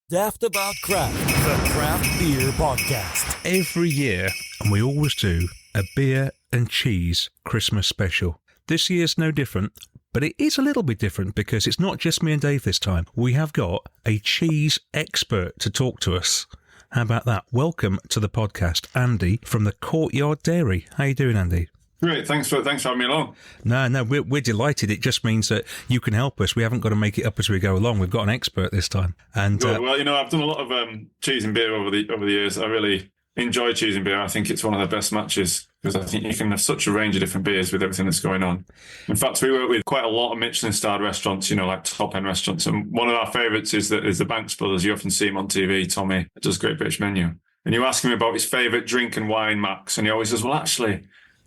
Daft About Craft, the craft beer podcast. Every year, and we always do, a beer and cheese Christmas special. This year's no different, but it is a little bit different because it's not just me and Dave this time. We have got a cheese expert to talk to us. How about that? Welcome to the podcast, Andy from the Courtyard Dairy. How you doing, Andy? Great, thanks for having me along. No, we're delighted. It just means that you can help us. We haven't got to make it up as we go along. We've got an expert this time. And Good. Well, I've done a lot of cheese and beer over the years. I really enjoy cheese and beer. I think it's one of the best matches because I think you can have such a range of different beers with everything that's going on. In fact, we work with quite a lot of Michelin-starred restaurants, like top-end restaurants. And one of our favourites is the Banks Brothers. You often see him on TV. Tommy does Great British Menu. And you ask him about his favourite drink and wine, Max, and he always says, well, actually,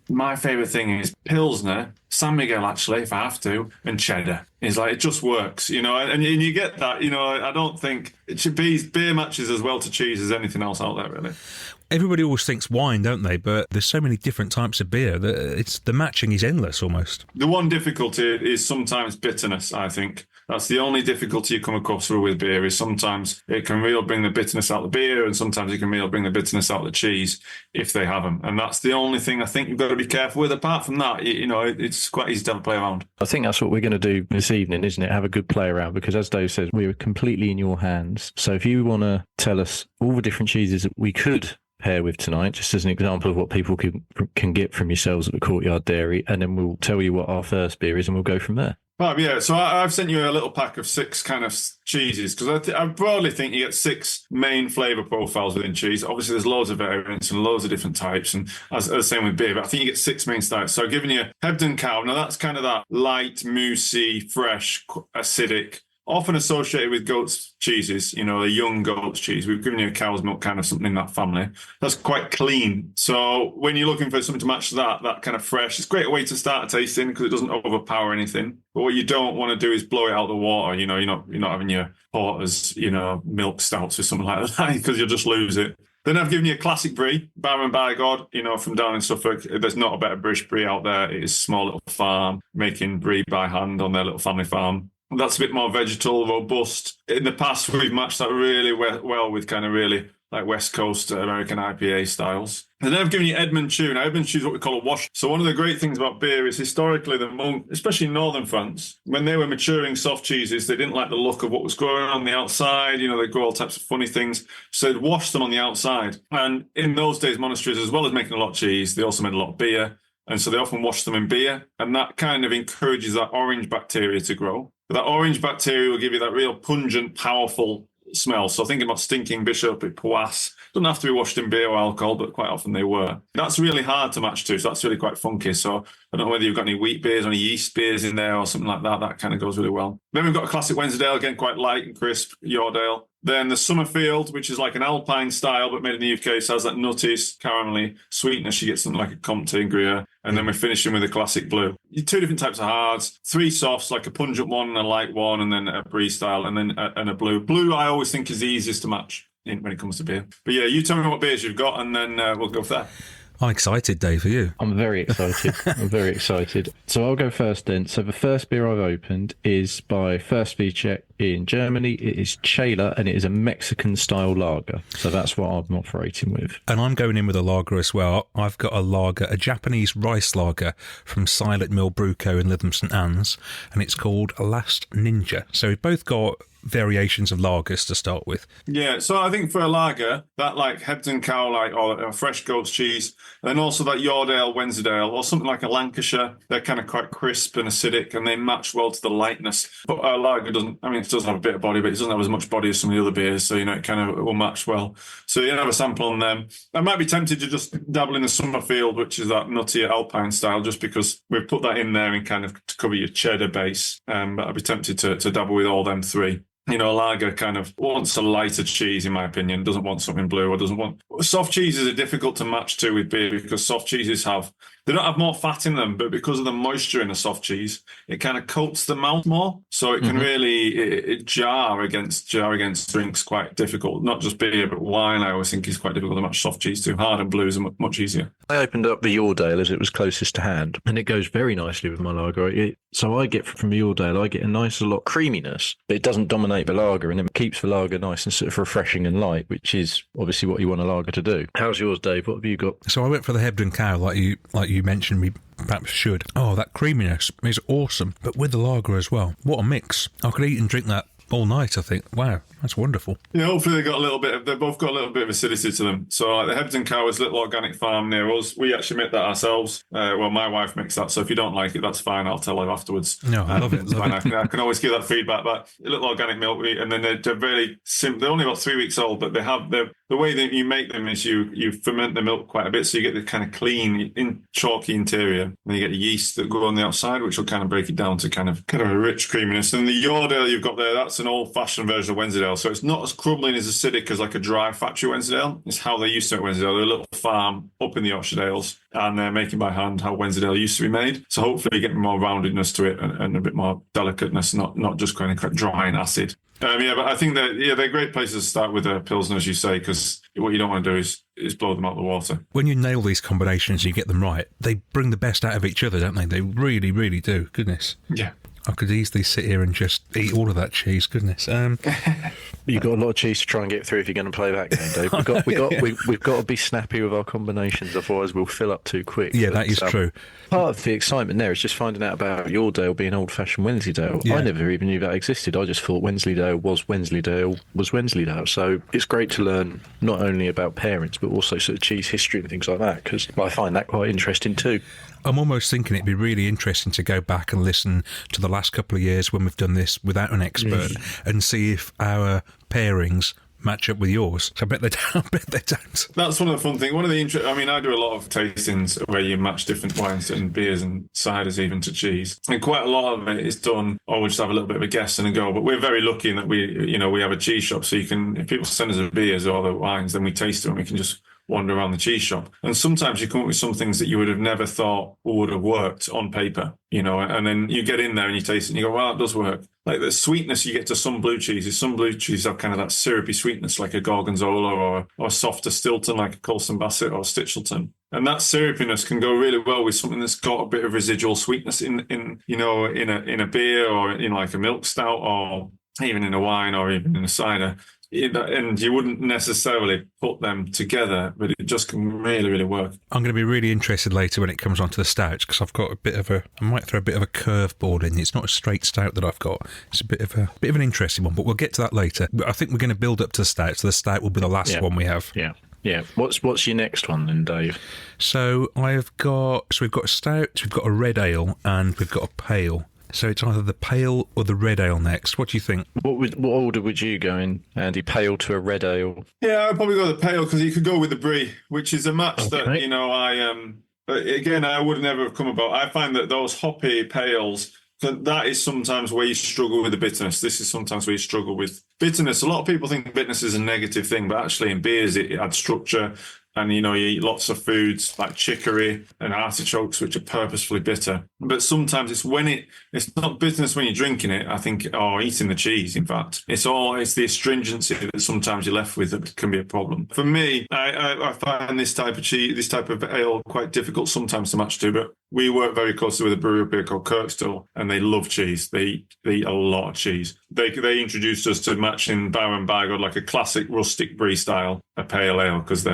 my favourite thing is Pilsner, San Miguel, actually, if I have to, and cheddar. He's like, it just works, and you get that, I don't think it should be beer matches as well to cheese as anything else out there, really. Everybody always thinks wine, don't they? But there's so many different types of beer that the matching is endless almost. The one difficulty is sometimes bitterness, I think. That's the only difficulty you come across with beer is sometimes it can really bring the bitterness out of the beer and sometimes it can really bring the bitterness out of the cheese if they have them. And that's the only thing I think you've got to be careful with. Apart from that, it's quite easy to have a play around. I think that's what we're going to do this evening, isn't it? Have a good play around because as Dave says, we're completely in your hands. So if you want to tell us all the different cheeses that we could pair with tonight, just as an example of what people can get from yourselves at the Courtyard Dairy, and then we'll tell you what our first beer is and we'll go from there. Yeah, so I've sent you a little pack of 6 kind of cheeses because I broadly think you get 6 main flavour profiles within cheese. Obviously, there's loads of variants and loads of different types, and as the same with beer, but I think you get 6 main styles. So I've given you Hebden Cow. Now, that's kind of that light, moussey, fresh, acidic, often associated with goat's cheeses, a young goat's cheese. We've given you a cow's milk, kind of something in that family. That's quite clean. So when you're looking for something to match that kind of fresh, it's a great way to start a tasting because it doesn't overpower anything. But what you don't want to do is blow it out of the water. You're not having your porters, milk stouts or something like that because you'll just lose it. Then I've given you a classic brie, Baron by God, from down in Suffolk. There's not a better British brie out there. It is a small little farm making brie by hand on their little family farm. That's a bit more vegetal, robust. In the past, we've matched that really well with kind of really like West Coast American IPA styles. And then I've given you Edmund Chew. Now, Edmund Chew is what we call a wash. So one of the great things about beer is historically, especially in northern France, when they were maturing soft cheeses, they didn't like the look of what was growing on the outside. They grow all types of funny things. So they'd wash them on the outside. And in those days, monasteries, as well as making a lot of cheese, they also made a lot of beer. And so they often wash them in beer. And that kind of encourages that orange bacteria to grow. But that orange bacteria will give you that real pungent, powerful smell. So thinking about stinking bishop at Poisse. Doesn't have to be washed in beer or alcohol, but quite often they were. That's really hard to match to, so that's really quite funky. So I don't know whether you've got any wheat beers or any yeast beers in there or something like that. That kind of goes really well. Then we've got a classic Wensleydale, again, quite light and crisp, Yoredale. Then the Summerfield, which is like an Alpine style, but made in the UK, so has that nutty, caramelly sweetness. You get something like a Comte and Gruyere. And then we're finishing with a classic blue. 2 different types of hards, 3 softs, like a pungent one and a light one, and then a brie style, and then a blue. Blue, I always think, is the easiest to match when it comes to beer. But yeah, you tell me what beers you've got, and then we'll go for that. I'm excited, Dave, for you. I'm very excited. I'm very excited. So I'll go first then. So the first beer I've opened is by First Beer Check in Germany. It is Chela, and it is a Mexican-style lager. So that's what I'm operating with. And I'm going in with a lager as well. I've got a lager, a Japanese rice lager from Silent Mill Brew Co. in Lytham St Anne's, and it's called Last Ninja. So we've both got variations of lagers to start with. Yeah, so I think for a lager, that like Hebden Cow, or a fresh goat's cheese, and also that Yoredale, Wensleydale, or something like a Lancashire, they're kind of quite crisp and acidic, and they match well to the lightness. But a lager it does have a bit of body, but it doesn't have as much body as some of the other beers, so, it kind of will match well. So you have a sample on them. I might be tempted to just dabble in the Summerfield, which is that nutty Alpine style, just because we've put that in there and kind of to cover your cheddar base. But I'd be tempted to dabble with all them 3. A lager kind of wants a lighter cheese, in my opinion, doesn't want something blue or doesn't want... Soft cheeses are difficult to match to with beer because soft cheeses they don't have more fat in them, but because of the moisture in a soft cheese, it kind of coats the mouth more. So it can really jar against drinks, quite difficult. Not just beer, but wine, I always think is quite difficult to match soft cheese to. Hard and blues are much easier. I opened up the Yoredale as it was closest to hand, and it goes very nicely with my lager. So I get from Yoredale, I get a nice lot of creaminess, but it doesn't dominate make the lager, and it keeps the lager nice and sort of refreshing and light, which is obviously what you want a lager to do. How's yours, Dave? What have you got? So I went for the Hebden Cow, like you mentioned. We perhaps should. Oh, that creaminess is awesome, but with the lager as well. What a mix! I could eat and drink that all night, I think. Wow, that's wonderful. Yeah, hopefully they've both got a little bit of acidity to them. So the Hebden Cow is a little organic farm near us. We actually make that ourselves. Well, my wife makes that, so if you don't like it, that's fine. I'll tell her afterwards. No, I love it. It's fine. I can always give that feedback back. A little organic milk, and then they're very simple. They're only about 3 weeks old, but they have the way that you make them is you ferment the milk quite a bit, so you get the kind of clean, chalky interior, and you get the yeast that go on the outside, which will kind of break it down to kind of a rich creaminess. And the Yordale you've got there, that's an old-fashioned version of Wensleydale, so it's not as crumbling as acidic as like a dry factory Wensleydale. It's how they used to make Wensleydale. They're a little farm up in the Yorkshire Dales, and they're making by hand how Wensleydale used to be made. So hopefully you get more roundedness to it and a bit more delicateness, not just kind of dry and acid. But I think they're great places to start with a Pilsner, as you say, because what you don't want to do is blow them out of the water. When you nail these combinations and you get them right, they bring the best out of each other, don't they? They really, really do. Goodness. Yeah. I could easily sit here and just eat all of that cheese. Goodness. You've got a lot of cheese to try and get through if you're going to play that game, Dave. We've got to be snappy with our combinations, otherwise we'll fill up too quick. Yeah, that is true. Part of the excitement there is just finding out about Yordale being old-fashioned Wensleydale. Yeah. I never even knew that existed. I just thought Wensleydale was Wensleydale. So it's great to learn not only about parents, but also sort of cheese history and things like that, because I find that quite interesting too. I'm almost thinking it'd be really interesting to go back and listen to the last couple of years when we've done this without an expert and see if our pairings match up with yours. So I bet they don't. That's one of the fun things. I do a lot of tastings where you match different wines and beers and ciders even to cheese. And quite a lot of it is done, or we just have a little bit of a guess and a go. But we're very lucky in that we have a cheese shop, so if people send us the beers or the wines, then we taste them and we can just wander around the cheese shop. And sometimes you come up with some things that you would have never thought would have worked on paper, and then you get in there and you taste it and you go, well, it does work. Like the sweetness you get to some blue cheeses. Some blue cheeses have kind of that syrupy sweetness like a Gorgonzola or softer Stilton like a Colson Bassett or Stitchelton. And that syrupiness can go really well with something that's got a bit of residual sweetness in a beer or like a milk stout or even in a wine or even in a cider. And you wouldn't necessarily put them together, but it just can really, really work. I'm going to be really interested later when it comes onto the stouts, because I've got I might throw a bit of a curveball in. It's not a straight stout that I've got. It's a bit of an interesting one, but we'll get to that later. I think we're going to build up to the stout, so the stout will be the last one we have. Yeah. Yeah. What's your next one then, Dave? So we've got a stout, we've got a red ale, and we've got a pale. So it's either the pale or the red ale next. What do you think? What order would you go in, Andy? Pale to a red ale? Yeah, I'd probably go the pale because you could go with the brie, which is a match that I would never have come about. I find that those hoppy pales, that is sometimes where you struggle with the bitterness. This is sometimes where you struggle with bitterness. A lot of people think bitterness is a negative thing, but actually in beers it adds structure. And, you eat lots of foods like chicory and artichokes, which are purposefully bitter. But sometimes it's not bitterness when you're drinking it, I think, or eating the cheese, in fact. It's the astringency that sometimes you're left with that can be a problem. For me, I find this type of ale quite difficult sometimes to match to, but we work very closely with a brewery up here called Kirkstall, and they love cheese. They eat a lot of cheese. They introduced us to matching Baron Bygod, like a classic rustic brie style, a pale ale, because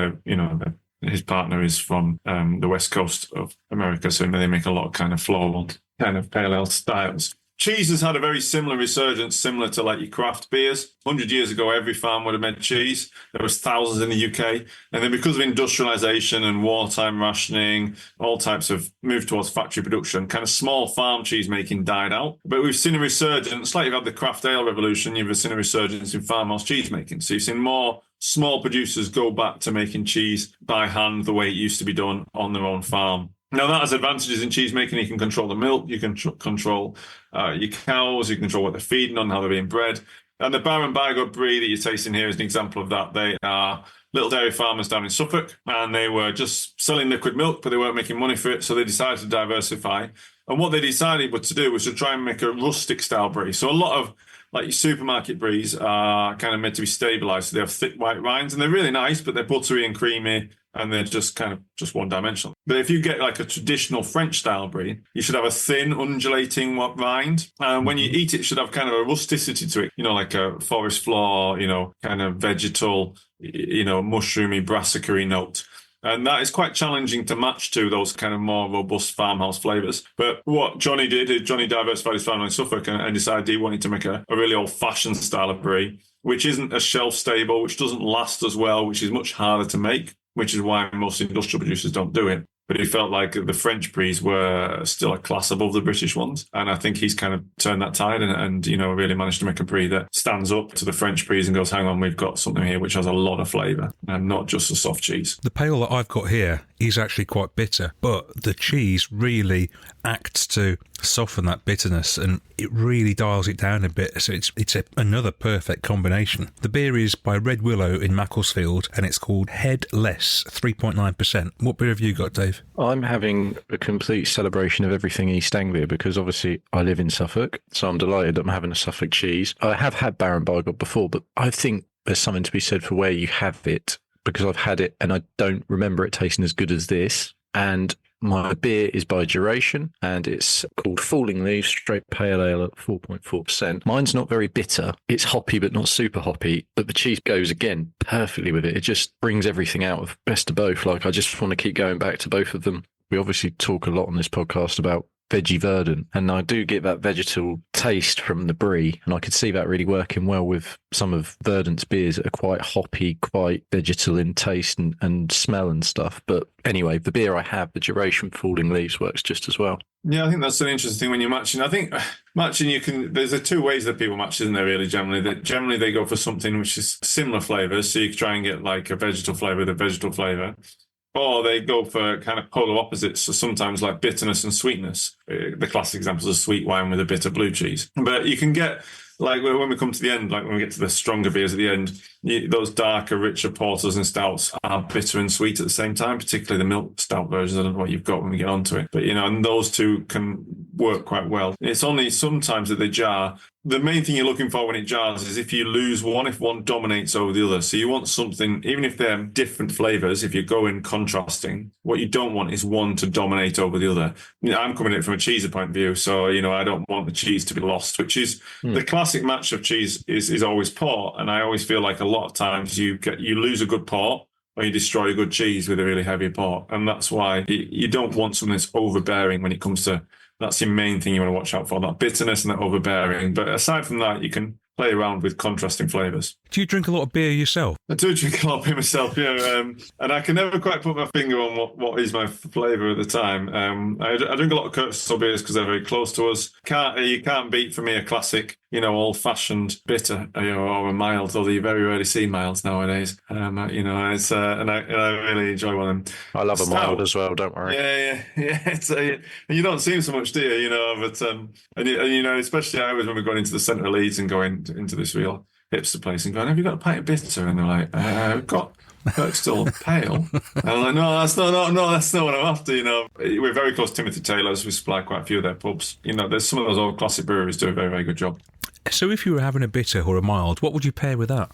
his partner is from the west coast of America, so they make a lot of kind of floral kind of pale ale styles. Cheese has had a very similar resurgence, similar to like your craft beers. 100 years ago, every farm would have made cheese. There was thousands in the UK. And then because of industrialization and wartime rationing, all types of move towards factory production, kind of small farm cheese making died out. But we've seen a resurgence, like you've had the craft ale revolution, you've seen a resurgence in farmhouse cheese making. So you've seen more small producers go back to making cheese by hand the way it used to be done on their own farm. Now, that has advantages in cheese making. You can control the milk, you can control your cows, you can control what they're feeding on, how they're being bred. And the Baron Bygod brie that you're tasting here is an example of that. They are little dairy farmers down in Suffolk, and they were just selling liquid milk, but they weren't making money for it, so they decided to diversify. And what they decided to do was to try and make a rustic style brie. So a lot of like your supermarket bries are kind of meant to be stabilized. So they have thick white rinds and they're really nice, but they're buttery and creamy and they're just kind of just one dimensional. But if you get like a traditional French style brie, you should have a thin undulating rind. And when you eat it, it should have kind of a rusticity to it, like a forest floor, kind of vegetal, mushroomy, brassicary note. And that is quite challenging to match to those kind of more robust farmhouse flavours. But what Johnny did is Johnny diversified his family in Suffolk and decided he wanted to make a really old-fashioned style of brie, which isn't as shelf-stable, which doesn't last as well, which is much harder to make, which is why most industrial producers don't do it. But he felt like the French bries were still a class above the British ones. And I think he's kind of turned that tide and really managed to make a brie that stands up to the French bries and goes, hang on, we've got something here which has a lot of flavour and not just a soft cheese. The pale that I've got here is actually quite bitter, but the cheese really acts to soften that bitterness and it really dials it down a bit. So it's another perfect combination. The beer is by Red Willow in Macclesfield and it's called Headless 3.9%. What beer have you got, Dave? I'm having a complete celebration of everything East Anglia because obviously I live in Suffolk, so I'm delighted that I'm having a Suffolk cheese. I have had Baron Bigod before, but I think there's something to be said for where you have it because I've had it and I don't remember it tasting as good as this. And my beer is by Duration and it's called Falling Leaves Straight Pale Ale at 4.4%. Mine's not very bitter. It's hoppy but not super hoppy, but the cheese goes again perfectly with it. It just brings everything out of best of both. Like I just want to keep going back to both of them. We obviously talk a lot on this podcast about veggie verdant, and I do get that vegetal taste from the brie, and I could see that really working well with some of Verdant's beers that are quite hoppy, quite vegetal in taste and smell and stuff. But anyway, the beer I have, the Duration Falling Leaves, works just as well. Yeah, I think that's an interesting thing when you're matching. I think matching, there's two ways that people match, isn't there, really, generally? Generally, they go for something which is similar flavours, so you can try and get like a vegetal flavour with a vegetal flavour. Or they go for kind of polar opposites, so sometimes like bitterness and sweetness. The classic examples are sweet wine with a bitter blue cheese. But you can get, like when we come to the end, like when we get to the stronger beers at the end, those darker, richer porters and stouts are bitter and sweet at the same time, particularly the milk stout versions. I don't know what you've got when we get onto it. But, and those two can work quite well. It's only sometimes that they jar. The main thing you're looking for when it jars is if you lose one, if one dominates over the other. So you want something, even if they're different flavours, if you're going contrasting, what you don't want is one to dominate over the other. I'm coming at it from a cheeser point of view, so, I don't want the cheese to be lost, which is the classic match of cheese is always port. And I always feel like a lot of times you lose a good port or you destroy a good cheese with a really heavy port. And that's why you don't want something that's overbearing when it comes to. That's your main thing you want to watch out for, that bitterness and that overbearing. But aside from that, you can play around with contrasting flavours. Do you drink a lot of beer yourself? I do drink a lot of beer myself, yeah. And I can never quite put my finger on what is my flavour at the time. I drink a lot of Curtis beers because they're very close to us. You can't beat, for me, a classic, old-fashioned bitter, or a mild, although you very rarely see milds nowadays. It's and I really enjoy one of them. I love a mild as well, don't worry. Yeah. It's, you don't see them so much, do you? But especially I was when we're going into the centre of Leeds and going into this real hipster place and going, have you got a pint of bitter? And they're like, we've got Kirkstall Pale. And I'm like, no, that's not what I'm after, We're very close to Timothy Taylor's. We supply quite a few of their pubs. There's some of those old classic breweries do a very, very good job. So if you were having a bitter or a mild, what would you pair with that?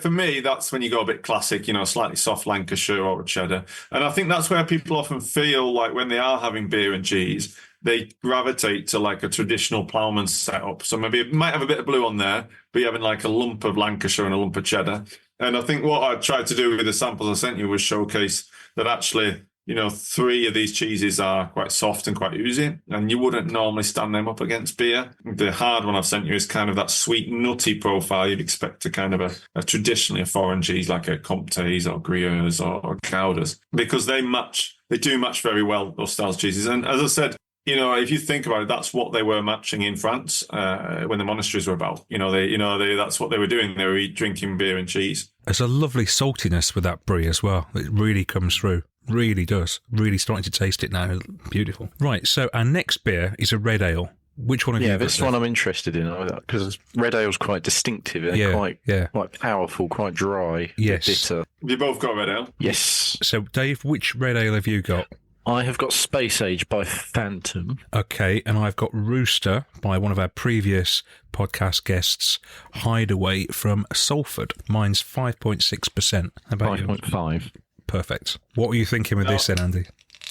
For me, that's when you go a bit classic, slightly soft Lancashire or a cheddar. And I think that's where people often feel like when they are having beer and cheese, they gravitate to like a traditional ploughman setup. So maybe it might have a bit of blue on there, but you're having like a lump of Lancashire and a lump of cheddar. And I think what I tried to do with the samples I sent you was showcase that actually, three of these cheeses are quite soft and quite oozy, and you wouldn't normally stand them up against beer. The hard one I've sent you is kind of that sweet, nutty profile you'd expect to kind of a traditionally a foreign cheese like a Comte's or Gruyère's or Gouda's, because they do match very well, those styles of cheeses. And as I said, if you think about it, that's what they were matching in France when the monasteries were about. That's what they were doing. They were drinking beer and cheese. There's a lovely saltiness with that brie as well. It really comes through. Really does. Really starting to taste it now. Beautiful. Right, so our next beer is a red ale. Which one have you got? Yeah, this one I'm interested in because red ale's quite distinctive and quite powerful, quite dry, yes, bitter. You both got red ale? Yes. So, Dave, which red ale have you got? I have got Space Age by Phantom. Okay, and I've got Rooster by one of our previous podcast guests, Hideaway from Salford. Mine's 5.6%. How about yours? 5.5. Perfect. What were you thinking with this then, Andy?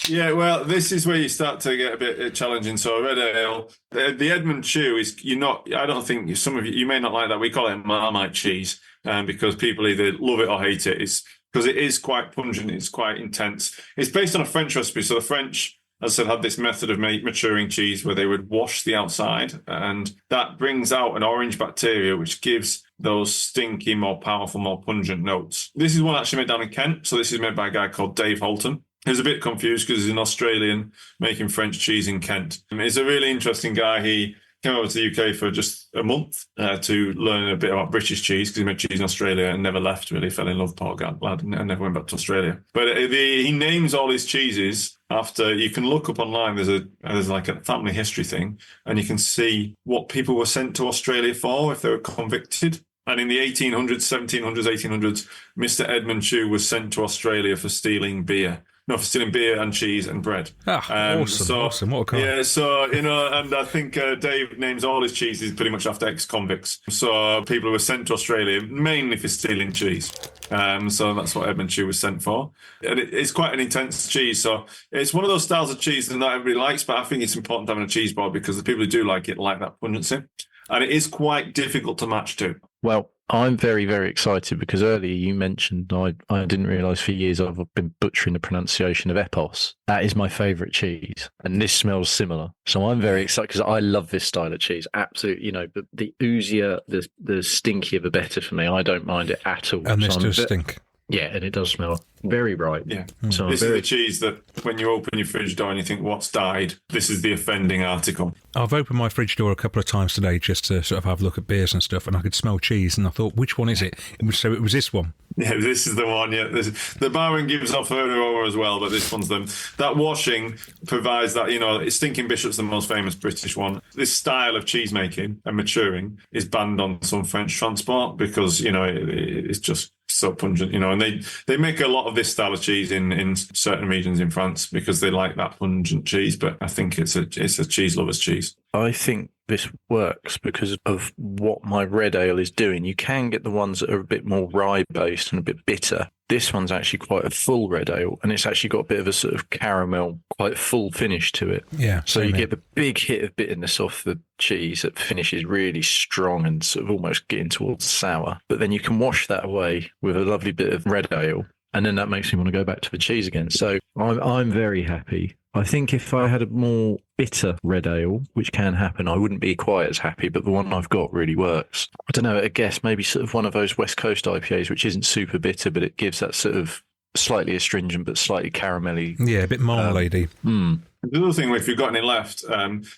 Yeah, well, this is where you start to get a bit challenging. So red ale, the Edmund Chew is I don't think some of you may not like that. We call it Marmite cheese because people either love it or hate it. It's because it is quite pungent. It's quite intense. It's based on a French recipe. So the French, as I said, had this method of maturing cheese where they would wash the outside, and that brings out an orange bacteria, which gives those stinky, more powerful, more pungent notes. This is one actually made down in Kent. So this is made by a guy called Dave Holton. He was a bit confused because he's an Australian making French cheese in Kent. He's a really interesting guy. He came over to the UK for just a month to learn a bit about British cheese because he made cheese in Australia and never left, really. Fell in love, poor lad, and never went back to Australia. But he names all his cheeses after, you can look up online, there's like a family history thing, and you can see what people were sent to Australia for if they were convicted. And in the 1800s, 1700s, 1800s, Mr. Edmund Chew was sent to Australia for stealing beer. No, for stealing beer and cheese and bread. Awesome. What a guy. Yeah, so, and I think Dave names all his cheeses pretty much after ex-convicts. So people who were sent to Australia, mainly for stealing cheese. So that's what Edmund Chew was sent for. And it's quite an intense cheese. So it's one of those styles of cheese that not everybody likes, but I think it's important having a cheese board because the people who do like it like that pungency. And it is quite difficult to match too. Well, I'm very, very excited because earlier you mentioned I didn't realise for years I've been butchering the pronunciation of Epos. That is my favourite cheese, and this smells similar. So I'm very excited because I love this style of cheese. Absolutely, but the oozier, the stinkier, the better for me. I don't mind it at all. And this does stink. Yeah, and it does smell very bright. Yeah. So this is the cheese that when you open your fridge door and you think, what's died? This is the offending article. I've opened my fridge door a couple of times today just to sort of have a look at beers and stuff, and I could smell cheese, and I thought, which one is it? So it was this one. Yeah, this is the one. Yeah, the Baron gives off her aroma as well, but this one's them. That washing provides that, Stinking Bishop's the most famous British one. This style of cheese making and maturing is banned on some French transport because, it's just so pungent, and they make a lot of this style of cheese in certain regions in France because they like that pungent cheese. But I think it's a cheese lover's cheese. I think this works because of what my red ale is doing. You can get the ones that are a bit more rye based and a bit bitter. This one's actually quite a full red ale, and it's actually got a bit of a sort of caramel, quite full finish to it. Yeah. So you get the big hit of bitterness off the cheese that finishes really strong and sort of almost getting towards sour. But then you can wash that away with a lovely bit of red ale, and then that makes me want to go back to the cheese again. So I'm very happy. I think if I had a more bitter red ale, which can happen, I wouldn't be quite as happy, but the one I've got really works. I don't know, I guess maybe sort of one of those West Coast IPAs, which isn't super bitter, but it gives that sort of slightly astringent but slightly caramelly. Yeah, a bit marmalade-y. The other thing, if you've got any left,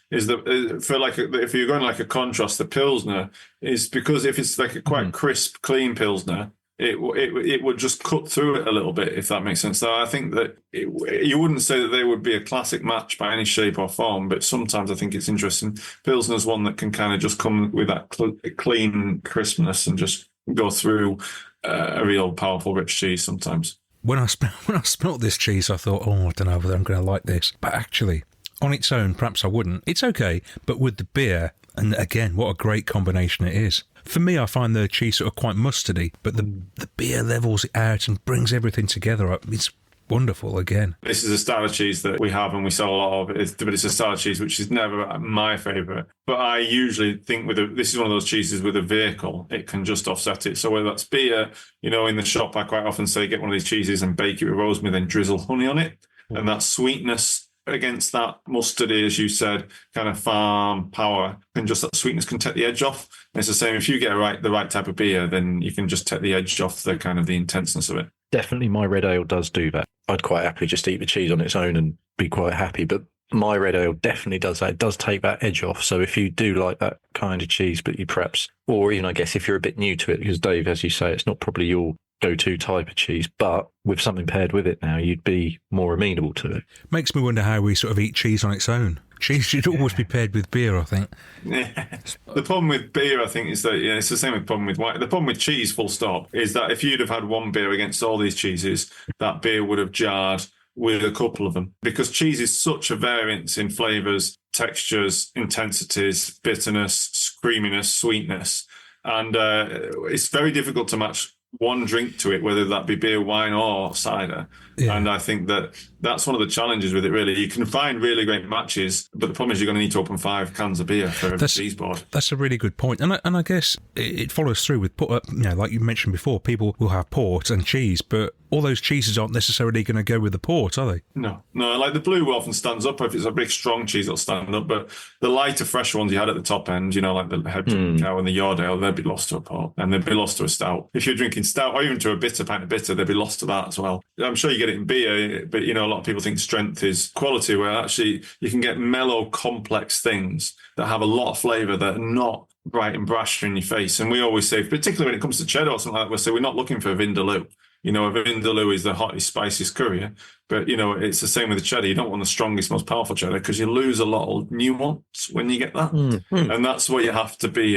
is that if you're going like a contrast, the Pilsner is because if it's like a quite crisp, clean Pilsner, it would just cut through it a little bit, if that makes sense. So I think that you wouldn't say that they would be a classic match by any shape or form, but sometimes I think it's interesting. Pilsner's one that can kind of just come with that clean crispness and just go through a real powerful rich cheese sometimes. When I smelt this cheese, I thought, I don't know whether I'm going to like this. But actually, on its own, perhaps I wouldn't. It's okay, but with the beer, and again, what a great combination it is. For me, I find the cheese sort of quite mustardy, but the beer levels it out and brings everything together. It's wonderful again. This is a style of cheese that we have and we sell a lot of, but it's a style of cheese which is never my favourite. But I usually think this is one of those cheeses with a vehicle, it can just offset it. So whether that's beer, in the shop, I quite often say get one of these cheeses and bake it with rosemary, then drizzle honey on it. And that sweetness against that mustardy, as you said, kind of farm power, and just that sweetness can take the edge off. And it's the same, if you get the right type of beer, then you can just take the edge off the kind of the intenseness of it. Definitely my red ale does do that. I'd quite happily just eat the cheese on its own and be quite happy, but my red ale definitely does that. It does take that edge off. So if you do like that kind of cheese, but you perhaps, or even I guess if you're a bit new to it, because Dave, as you say, it's not probably your go-to type of cheese, but with something paired with it now, you'd be more amenable to it. Makes me wonder how we sort of eat cheese on its own. Cheese should always be paired with beer, I think. Yeah. The problem with beer, I think, is that it's the same with the problem with wine. The problem with cheese, full stop, is that if you'd have had one beer against all these cheeses, that beer would have jarred with a couple of them, because cheese is such a variance in flavours, textures, intensities, bitterness, creaminess, sweetness. And it's very difficult to match one drink to it, whether that be beer, wine, or cider. Yeah. And I think that's one of the challenges with it, really. You can find really great matches, but the problem is you're going to need to open 5 cans of beer for every cheese board. That's a really good point. And I guess it follows through with, like you mentioned before, people will have port and cheese, but all those cheeses aren't necessarily going to go with the port, are they? No. Like the blue often stands up. If it's a big, strong cheese, it'll stand up. But the lighter, fresh ones you had at the top end, like the Hebden Cow and the Yardale, they'd be lost to a port, and they'd be lost to a stout. If you're drinking stout, or even to a bitter, pint of bitter, they'd be lost to that as well. I'm sure you get it in beer, but a lot of people think strength is quality, where actually you can get mellow, complex things that have a lot of flavour that are not bright and brash in your face. And we always say, particularly when it comes to cheddar or something like that, we say we're not looking for a Vindaloo. A Vindaloo is the hottest, spiciest courier. But, it's the same with the cheddar. You don't want the strongest, most powerful cheddar, because you lose a lot of nuance when you get that. And that's what you have to be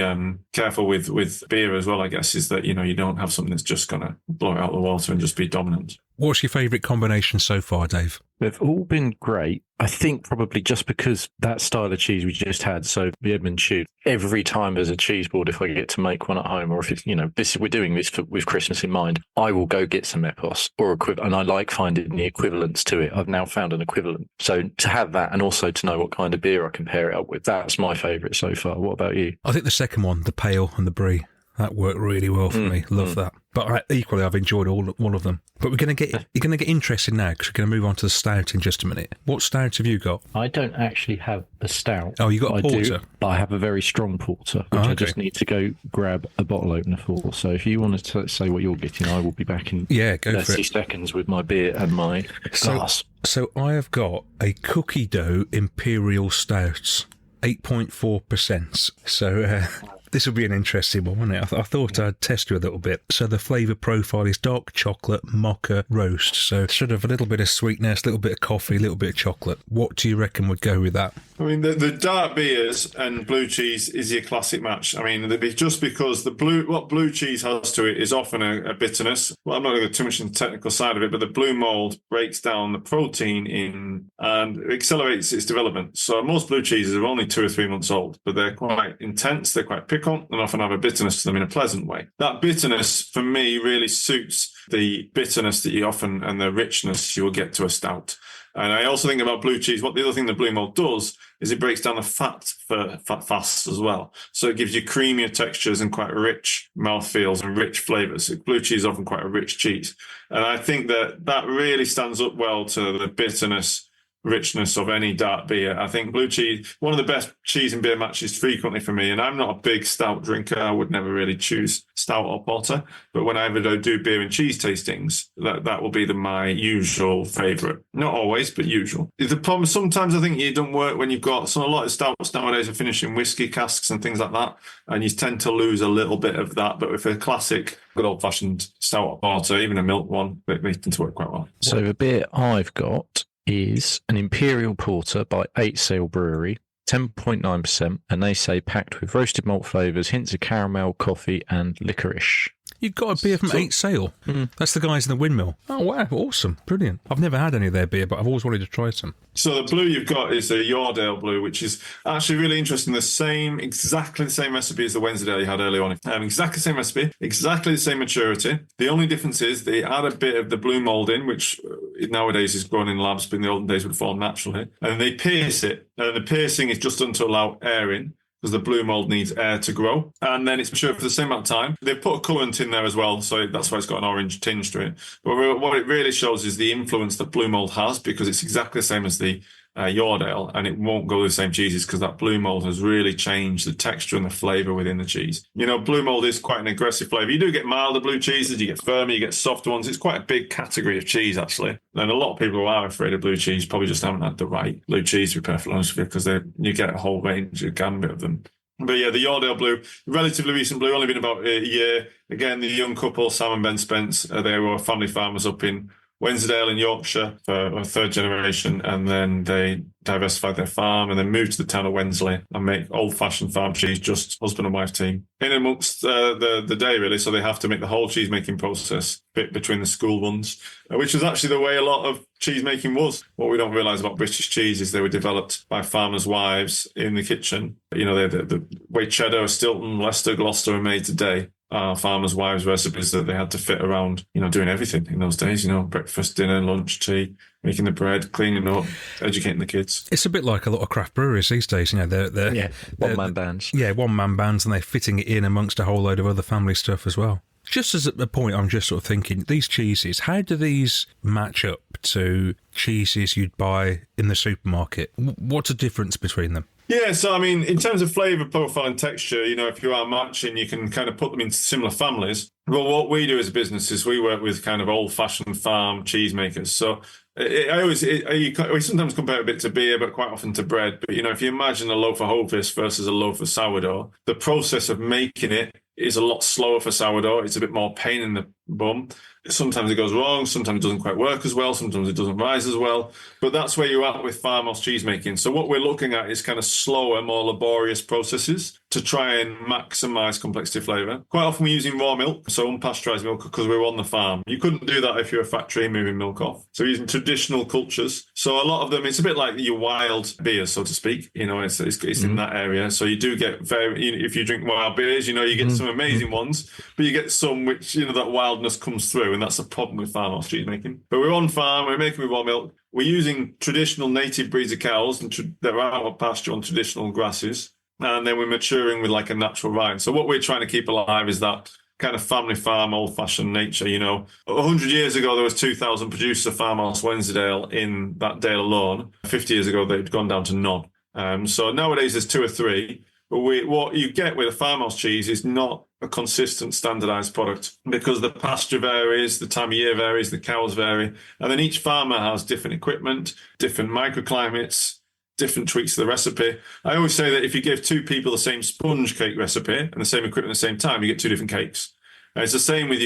careful with beer as well, I guess, is that, you don't have something that's just going to blow it out of the water and just be dominant. What's your favourite combination so far, Dave? They've all been great. I think probably just because that style of cheese we just had, so the Edmund Chew, every time there's a cheese board, if I get to make one at home, or if it's, we're doing this with Christmas in mind, I will go get some Epos or equivalent, and I like finding the equivalents to it. I've now found an equivalent. So to have that, and also to know what kind of beer I can pair it up with, that's my favourite so far. What about you? I think the second one, the pale and the brie, that worked really well for me. Love that. But equally, I've enjoyed all of them. But you're going to get interested now, because we're going to move on to the stout in just a minute. What stout have you got? I don't actually have a stout. Oh, you got a porter? But I have a very strong porter, which I just need to go grab a bottle opener for. So if you want to say what you're getting, I will be back in 30 seconds with my beer and my glass. So I have got a cookie dough imperial stouts, 8.4%. So this will be an interesting one, won't it? I thought I'd test you a little bit. So the flavour profile is dark chocolate, mocha, roast. So sort of a little bit of sweetness, a little bit of coffee, a little bit of chocolate. What do you reckon would go with that? I mean, the dark beers and blue cheese is your classic match. I mean, just because what blue cheese has to it is often a bitterness. Well, I'm not going to go too much into the technical side of it, but the blue mold breaks down the protein and accelerates its development. So most blue cheeses are only 2 or 3 months old, but they're quite intense, they're quite piquant, and often have a bitterness to them in a pleasant way. That bitterness, for me, really suits the bitterness that you often, and the richness you will get to a stout. And I also think about blue cheese, what the other thing the blue mold does is it breaks down the fat fast as well. So it gives you creamier textures and quite rich mouthfeels and rich flavours. Blue cheese is often quite a rich cheese. And I think that really stands up well to the bitterness, richness of any dark beer. I think blue cheese, one of the best cheese and beer matches frequently for me, and I'm not a big stout drinker. I would never really choose stout or porter, but whenever I do beer and cheese tastings, that will be my usual favourite. Not always, but usual. The problem, sometimes I think it don't work when you've got, so a lot of stouts nowadays are finished in whiskey casks and things like that, and you tend to lose a little bit of that, but with a classic, good old-fashioned stout or porter, even a milk one, they tend to work quite well. So the beer I've got is an Imperial Porter by 8 Sail Brewery, 10.9%, and they say packed with roasted malt flavours, hints of caramel, coffee, and licorice. You've got a beer from 8 Sail. That's the guys in the windmill. Oh, wow. Awesome. Brilliant. I've never had any of their beer, but I've always wanted to try some. So the blue you've got is a Yardale blue, which is actually really interesting. Exactly the same recipe as the Wensleydale you had earlier on. Exactly the same recipe, exactly the same maturity. The only difference is they add a bit of the blue mold in, which nowadays is grown in labs, but in the olden days would form naturally. And they pierce it. And the piercing is just done to allow air in, because the blue mold needs air to grow. And then it's matured for the same amount of time. They've put a colourant in there as well, so that's why it's got an orange tinge to it. But what it really shows is the influence that blue mold has, because it's exactly the same as the Yardale, and it won't go with the same cheeses, because that blue mold has really changed the texture and the flavour within the cheese. Blue mold is quite an aggressive flavour. You do get milder blue cheeses, you get firmer, you get softer ones. It's quite a big category of cheese, actually. And a lot of people who are afraid of blue cheese probably just haven't had the right blue cheese, to be perfectly honest with you, because you get a whole range, a gambit of them. But yeah, the Yardale blue, relatively recent blue, only been about a year. Again, the young couple, Sam and Ben Spence, they were family farmers up in Wensleydale in Yorkshire for a third generation, and then they diversified their farm and then moved to the town of Wensley and make old-fashioned farm cheese, just husband and wife team. In amongst the day, really, so they have to make the whole cheese-making process bit between the school runs, which was actually the way a lot of cheese making was. What we don't realise about British cheese is they were developed by farmers' wives in the kitchen. You know, the way cheddar, Stilton, Leicester, Gloucester are made today are farmers' wives' recipes that they had to fit around, you know, doing everything in those days, you know, breakfast, dinner, lunch, tea, making the bread, cleaning up, educating the kids. It's a bit like a lot of craft breweries these days, you know, they're one-man bands. Yeah, one-man bands, and they're fitting it in amongst a whole load of other family stuff as well. Just as a point, I'm just sort of thinking, these cheeses, how do these match up to cheeses you'd buy in the supermarket? What's the difference between them? Yeah, so I mean, in terms of flavour profile and texture, you know, if you are matching, you can kind of put them into similar families. Well, what we do as a business is we work with kind of old-fashioned farm cheesemakers. So we sometimes compare it a bit to beer, but quite often to bread. But, you know, if you imagine a loaf of Hovis versus a loaf of sourdough, the process of making it is a lot slower for sourdough. It's a bit more pain in the bum. Sometimes it goes wrong. Sometimes it doesn't quite work as well. Sometimes it doesn't rise as well. But that's where you're at with farmhouse cheese making. So what we're looking at is kind of slower, more laborious processes to try and maximise complexity flavour. Quite often we're using raw milk, so unpasteurised milk, because we're on the farm. You couldn't do that if you're a factory moving milk off. So we're using traditional cultures. So a lot of them, it's a bit like your wild beers, so to speak. You know, it's in that area. So you do get if you drink wild beers, you know, you get some amazing ones, but you get some which, you know, that wildness comes through, and that's the problem with farmhouse cheese making. But we're on farm, we're making with raw milk. We're using traditional native breeds of cows and that are out of pasture on traditional grasses. And then we're maturing with like a natural vine. So what we're trying to keep alive is that kind of family farm, old-fashioned nature. You know, 100 years ago, there was 2,000 producers of Farmhouse Wensleydale in that dale alone. 50 years ago, they'd gone down to none. So nowadays, there's 2 or 3. But what you get with a farmhouse cheese is not a consistent standardized product, because the pasture varies, the time of year varies, the cows vary. And then each farmer has different equipment, different microclimates, different tweaks to the recipe. I always say that if you give 2 people the same sponge cake recipe and the same equipment at the same time, you get 2 different cakes. And it's the same with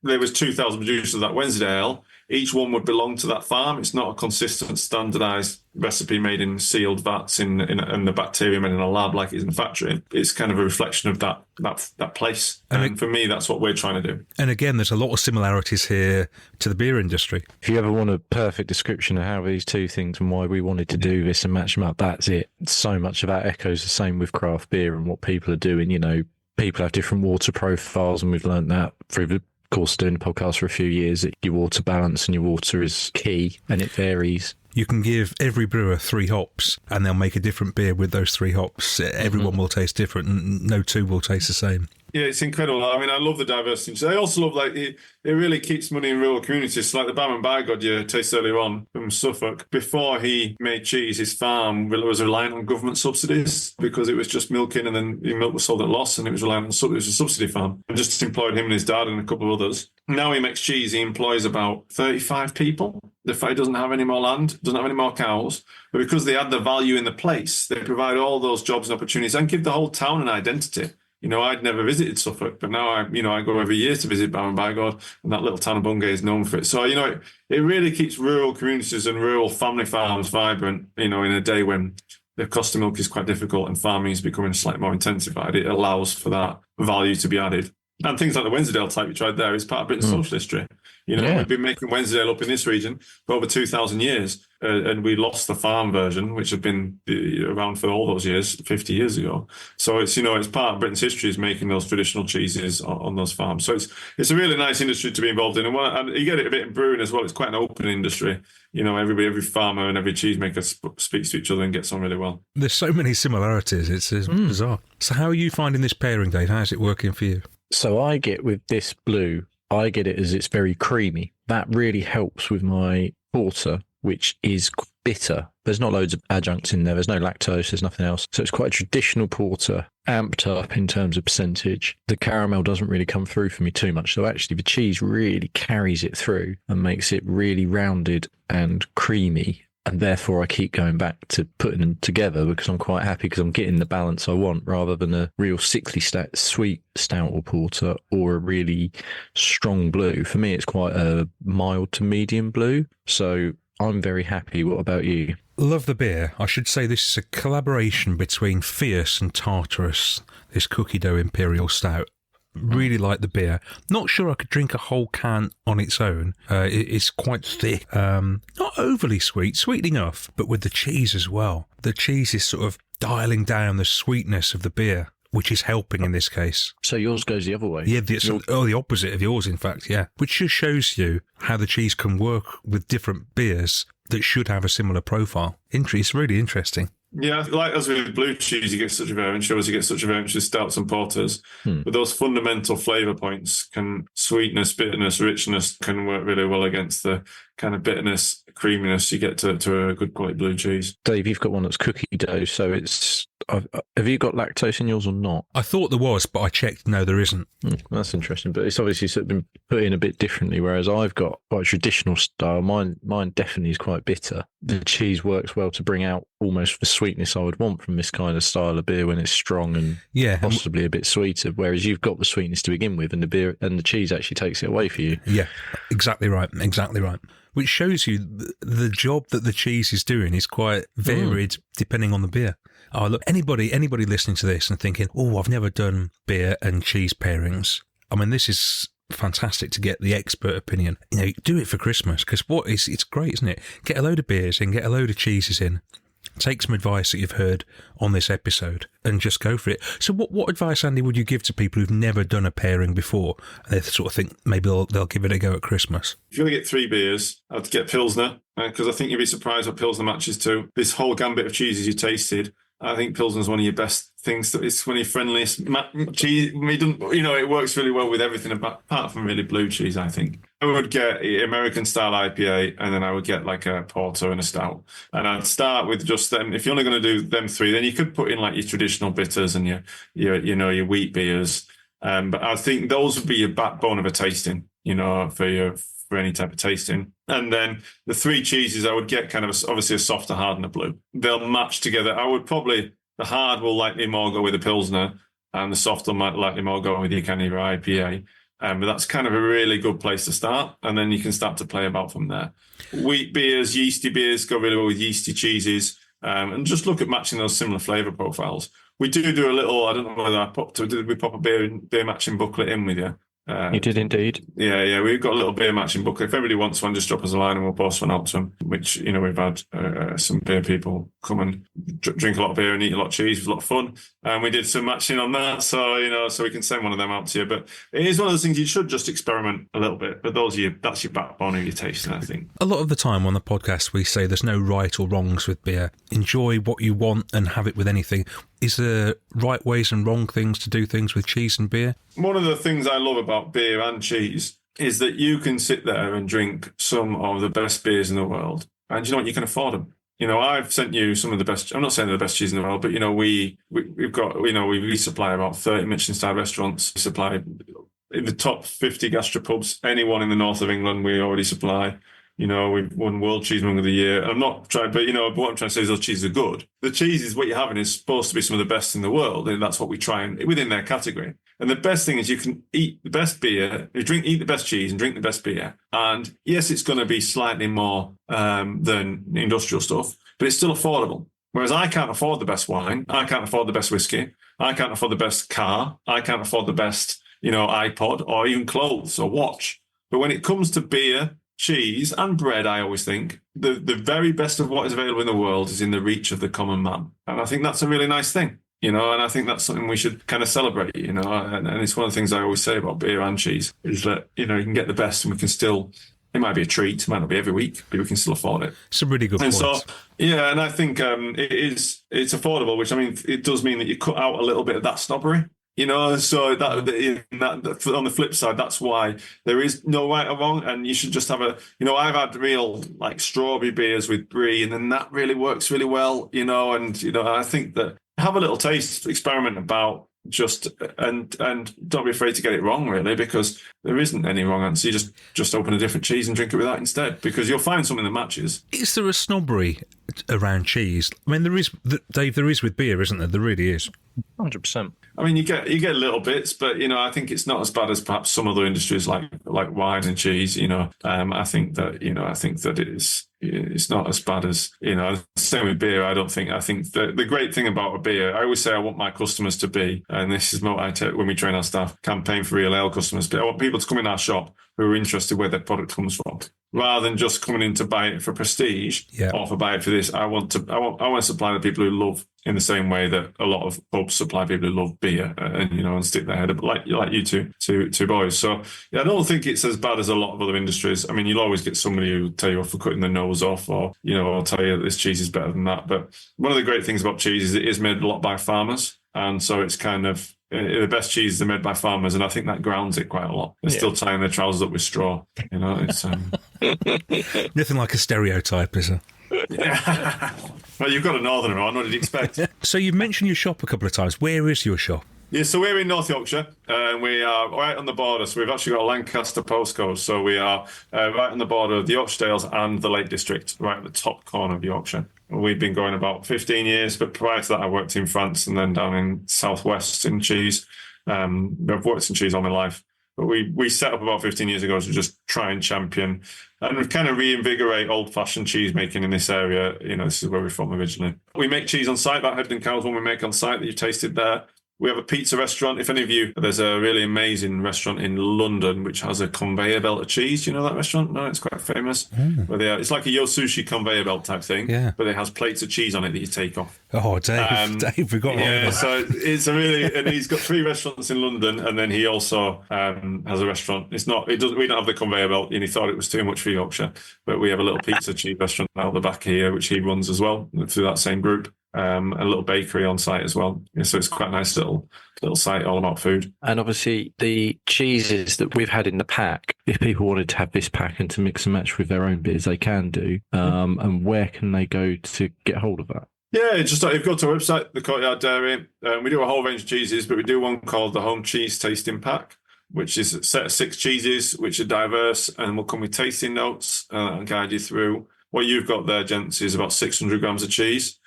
there was 2,000 producers of that Wensleydale. Each one would belong to that farm. It's not a consistent, standardized recipe made in sealed vats in the bacteria made in a lab like it is in the factory. It's kind of a reflection of that place. And for me, that's what we're trying to do. And again, there's a lot of similarities here to the beer industry. If you ever want a perfect description of how these 2 things and why we wanted to do this and match them up, that's it. So much of that echoes the same with craft beer and what people are doing. You know, people have different water profiles, and we've learned that through the course doing the podcast for a few years, that your water balance and your water is key, and it varies. You can give every brewer 3 hops and they'll make a different beer with those 3 hops. Everyone will taste different, and no 2 will taste the same. Yeah, it's incredible. I mean, I love the diversity. I also love, like, it really keeps money in rural communities. Like the Barman Bygod you tasted earlier on from Suffolk. Before he made cheese, his farm was reliant on government subsidies because it was just milking, and then the milk was sold at loss, and it was reliant on it was a subsidy farm. And just employed him and his dad and a couple of others. Now he makes cheese. He employs about 35 people. The fact he doesn't have any more land, doesn't have any more cows, but because they add the value in the place, they provide all those jobs and opportunities and give the whole town an identity. You know, I'd never visited Suffolk, but now I go every year to visit Barman Bygod, and that little town of Bungay is known for it. So, you know, it really keeps rural communities and rural family farms vibrant, you know, in a day when the cost of milk is quite difficult and farming is becoming slightly more intensified. It allows for that value to be added. And things like the Wensleydale type you tried there is part of Britain's social history. You know, we've been making Wensleydale up in this region for over 2,000 years, and we lost the farm version, which had been around for all those years, 50 years ago. So it's, you know, it's part of Britain's history is making those traditional cheeses on those farms. So it's a really nice industry to be involved in. And you get it a bit in brewing as well. It's quite an open industry. You know, every farmer and every cheesemaker speaks to each other and gets on really well. There's so many similarities. It's bizarre. So how are you finding this pairing, Dave? How's it working for you? So I get with this blue, I get it as it's very creamy. That really helps with my porter, which is bitter. There's not loads of adjuncts in there. There's no lactose. There's nothing else. So it's quite a traditional porter, amped up in terms of percentage. The caramel doesn't really come through for me too much. So actually the cheese really carries it through and makes it really rounded and creamy. and therefore I keep going back to putting them together because I'm quite happy because I'm getting the balance I want rather than a real sickly sweet stout or porter or a really strong blue. For me, it's quite a mild to medium blue. So I'm very happy. What about you? Love the beer. I should say this is a collaboration between Fierce and Tartarus, this cookie dough imperial stout. Really like the beer. Not sure I could drink a whole can on its own. It's quite thick. Not overly sweet, sweet enough, but with the cheese as well. The cheese is sort of dialing down the sweetness of the beer, which is helping in this case. So yours goes the other way? Yeah, the opposite of yours, in fact, yeah. Which just shows you how the cheese can work with different beers that should have a similar profile. It's really interesting. Yeah, like as with blue cheese, you get such a variance. Shows you get such a variance with stouts and porters. But those fundamental flavour points sweetness, bitterness, richness can work really well against the kind of bitterness, creaminess you get to a good quality blue cheese. Dave, you've got one that's cookie dough, so it's... Have you got lactose in yours or not? I thought there was, but I checked. No, there isn't. That's interesting, but it's obviously sort of been put in a bit differently, whereas I've got quite a traditional style. Mine definitely is quite bitter. The cheese works well to bring out almost the sweetness I would want from this kind of style of beer when it's strong and possibly a bit sweeter, whereas you've got the sweetness to begin with and the beer and the cheese actually takes it away for you. Yeah, exactly right. Which shows you the job that the cheese is doing is quite varied depending on the beer. Oh, look, anybody listening to this and thinking, oh, I've never done beer and cheese pairings. I mean, this is fantastic to get the expert opinion. Do it for Christmas because it's great, isn't it? Get a load of beers in, get a load of cheeses in, take some advice that you've heard on this episode and just go for it. So what advice, Andy, would you give to people who've never done a pairing before? They sort of think maybe they'll give it a go at Christmas. If you're going to get 3 beers, I'd get Pilsner because I think you'd be surprised what Pilsner matches to. This whole gambit of cheeses you tasted, I think Pilsner's one of your best things. It's one of your friendliest cheese. It works really well with everything apart from really blue cheese, I think. I would get American style IPA and then I would get like a porter and a stout. And I'd start with just them. If you're only going to do them 3, then you could put in like your traditional bitters and your wheat beers. But I think those would be your backbone of a tasting, for any type of tasting. And then the 3 cheeses, I would get kind of obviously a softer hard and a blue. They'll match together. The hard will likely more go with the Pilsner and the soft will likely more go with your kind of your IPA. But that's kind of a really good place to start. And then you can start to play about from there. Wheat beers, yeasty beers go really well with yeasty cheeses. And just look at matching those similar flavour profiles. We do a little, I don't know whether did we pop a beer matching booklet in with you? You did indeed. Yeah. We've got a little beer matching booklet. If everybody wants one, just drop us a line and we'll post one out to them, which, we've had some beer people come and drink a lot of beer and eat a lot of cheese. It was a lot of fun. And we did some matching on that. So, so we can send one of them out to you. But it is one of those things you should just experiment a little bit. But that's your backbone of your tasting, I think. A lot of the time on the podcast, we say there's no right or wrongs with beer. Enjoy what you want and have it with anything. Is there right ways and wrong things to do things with cheese and beer? One of the things I love about beer and cheese is that you can sit there and drink some of the best beers in the world. And you know what? You can afford them. I've sent you some of the best, I'm not saying they're the best cheese in the world, but, we've got, we supply about 30 Michelin-star restaurants. We supply in the top 50 gastropubs. Anyone in the north of England, we already supply. We've won World Cheesemonger of the Year. I'm not trying, but what I'm trying to say is those cheeses are good. The cheeses, what you're having is supposed to be some of the best in the world, and that's what we try and within their category. And the best thing is you can eat the best beer, eat the best cheese and drink the best beer. And yes, it's going to be slightly more than industrial stuff, but it's still affordable. Whereas I can't afford the best wine, I can't afford the best whiskey, I can't afford the best car, I can't afford the best, iPod or even clothes or watch. But when it comes to beer, cheese and bread, I always think the very best of what is available in the world is in the reach of the common man. And I think that's a really nice thing, and I think that's something we should kind of celebrate, and it's one of the things I always say about beer and cheese is that, you can get the best and we can still, it might be a treat, it might not be every week, but we can still afford it. It's a really good point. So, and I think it's affordable, which it does mean that you cut out a little bit of that snobbery. So that on the flip side, that's why there is no right or wrong, and you should just have I've had real like strawberry beers with brie, and then that really works really well, and I think that have a little taste, experiment about just and don't be afraid to get it wrong, really, because there isn't any wrong answer. You just open a different cheese and drink it with that instead, because you'll find something that matches. Is there a snobbery around cheese? I mean, there is, Dave. There is with beer, isn't there? There really is. 100%. I mean, you get little bits, but I think it's not as bad as perhaps some other industries like wine and cheese. I think that it's not as bad as Same with beer. I think the great thing about a beer, I always say I want my customers to be, and this is what I take when we train our staff, campaign for real ale customers. But I want people to come in our shop who are interested where their product comes from, rather than just coming in to buy it for prestige or for buy it for this. I want to supply the people who love, in the same way that a lot of pubs supply people who love beer and stick their head up like you two boys. So I don't think it's as bad as a lot of other industries. I mean, you'll always get somebody who tell you off for cutting their nose off, or I'll tell you that this cheese is better than that. But one of the great things about cheese is it is made a lot by farmers, and so it's kind of the best cheeses are made by farmers, and I think that grounds it quite a lot. They're still tying their trousers up with straw. It's nothing like a stereotype, is there? Yeah. Well, you've got a northerner on. What did you expect? So you've mentioned your shop a couple of times. Where is your shop? Yeah, so we're in North Yorkshire, and we are right on the border. So we've actually got a Lancaster postcode. So we are right on the border of the Yorkshire Dales and the Lake District, right at the top corner of Yorkshire. We've been going about 15 years, but prior to that, I worked in France and then down in Southwest in cheese. I've worked in cheese all my life. But we set up about 15 years ago to just try and champion and kind of reinvigorate old-fashioned cheese making in this area. This is where we're from originally. We make cheese on site. That Hebden Cow's one we make on site that you tasted there. We have a pizza restaurant. If any of you, there's a really amazing restaurant in London which has a conveyor belt of cheese. Do you know that restaurant? No, it's quite famous. It's like a Yo Sushi conveyor belt type thing, but it has plates of cheese on it that you take off. Oh, Dave, we've got one. So it's and he's got 3 restaurants in London, and then he also has a restaurant. We don't have the conveyor belt, and he thought it was too much for Yorkshire, but we have a little pizza cheese restaurant out the back here, which he runs as well through that same group. A little bakery on site as well. So it's quite a nice little site all about food. And obviously the cheeses that we've had in the pack, if people wanted to have this pack and to mix and match with their own beers, they can do. And where can they go to get hold of that? Yeah, just if you go to our website, the Courtyard Dairy, we do a whole range of cheeses, but we do one called the Home Cheese Tasting Pack, which is a set of 6 cheeses, which are diverse and will come with tasting notes and guide you through. What you've got there, gents, is about 600 grams of cheese,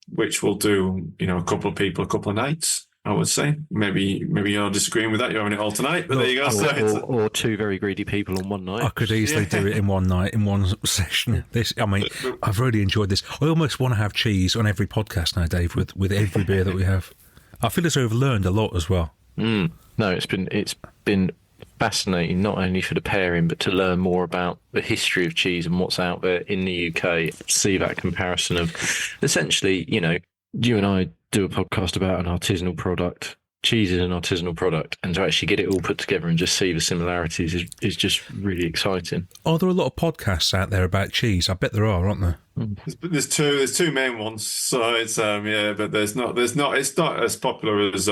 which will do, a couple of people, a couple of nights, I would say. Maybe you're disagreeing with that. You're having it all tonight, but there you go. Or 2 very greedy people on one night. I could easily do it in one night, in one session. I've really enjoyed this. I almost want to have cheese on every podcast now, Dave, with every beer that we have. I feel as though I've learned a lot as well. No, it's been fascinating, not only for the pairing, but to learn more about the history of cheese and what's out there in the UK. See that comparison of essentially, you and I do a podcast about an artisanal product. Cheese is an artisanal product, and to actually get it all put together and just see the similarities is just really exciting. Are there a lot of podcasts out there about cheese? I bet there are, aren't there? There's two main ones. So it's but it's not as popular as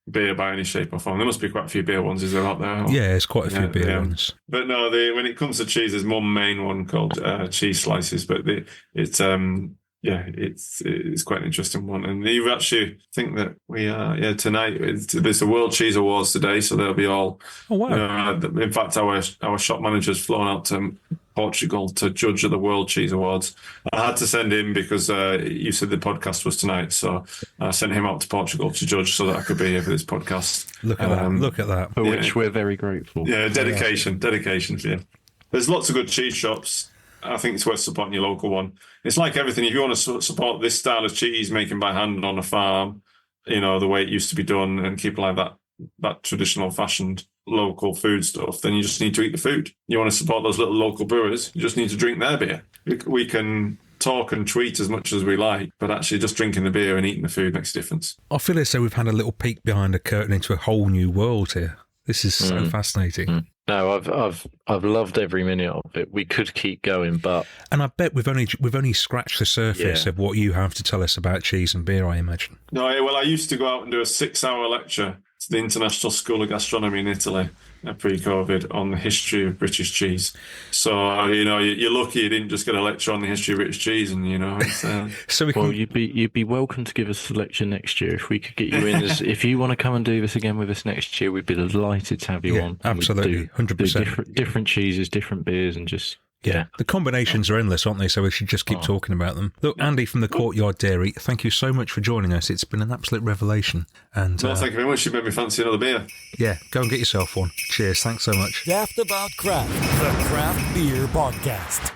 beer by any shape or form. There must be quite a few beer ones, is there, out there? Yeah, there's quite a few beer ones. But no, when it comes to cheese, there's one main one called Cheese Slices, but it's quite an interesting one. And you actually think that we tonight there's the World Cheese Awards today, so they'll be all. Oh wow! In fact, our shop manager's flown out to Portugal to judge at the World Cheese Awards. I had to send him because you said the podcast was tonight, so I sent him out to Portugal to judge so that I could be here for this podcast. Look at that. For which we're very grateful. Yeah, dedication for you. There's lots of good cheese shops. I think it's worth supporting your local one. It's like everything. If you want to support this style of cheese making by hand on a farm, the way it used to be done, and keep like that traditional fashioned local food stuff, then you just need to eat the food. You want to support those little local brewers, you just need to drink their beer. We can talk and tweet as much as we like, but actually just drinking the beer and eating the food makes a difference. I feel as though we've had a little peek behind the curtain into a whole new world here. This is so fascinating. No, I've loved every minute of it. We could keep going, and I bet we've only scratched the surface of what you have to tell us about cheese and beer, I imagine. No, well, I used to go out and do a 6-hour lecture to the International School of Gastronomy in Italy pre-COVID on the history of British cheese. So, you're lucky you didn't just get a lecture on the history of British cheese, and, it's... So we Well, can... you'd be welcome to give us a lecture next year if we could get you in. If you want to come and do this again with us next year, we'd be delighted to have you on. Absolutely, 100%. Different cheeses, different beers, and just... Yeah. The combinations are endless, aren't they? So we should just keep talking about them. Look, Andy from the Courtyard Dairy, thank you so much for joining us. It's been an absolute revelation. And well, thank you very much. You made me fancy another beer. Yeah, go and get yourself one. Cheers. Thanks so much. Daftaboutcraft, the craft beer podcast.